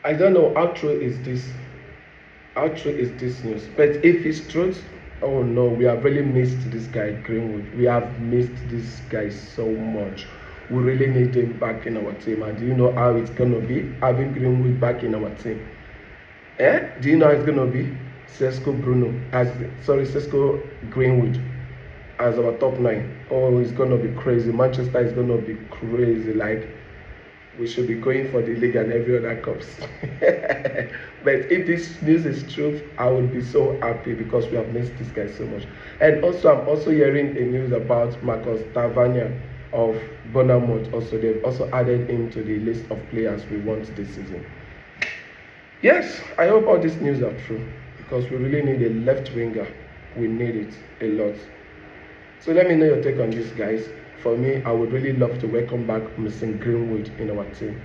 I don't know how true is this. How true is this news? But if it's truth, oh no, we have really missed this guy Greenwood. We have missed this guy so much. We really need him back in our team. And do you know how it's gonna be having Greenwood back in our team? Do you know how it's gonna be? Sesko Greenwood as our top 9. Oh, it's gonna be crazy. Manchester is gonna be crazy. Like, we should be going for the league and every other cups. But if this news is true, I will be so happy because we have missed this guy so much. And also, I'm also hearing a news about Marcus Tavernier of Bournemouth. Also, they've also added him to the list of players we want this season. Yes, I hope all these news are true because we really need a left winger. We need it a lot. So let me know your take on this, guys. For me, I would really love to welcome back Mr. Greenwood in our team.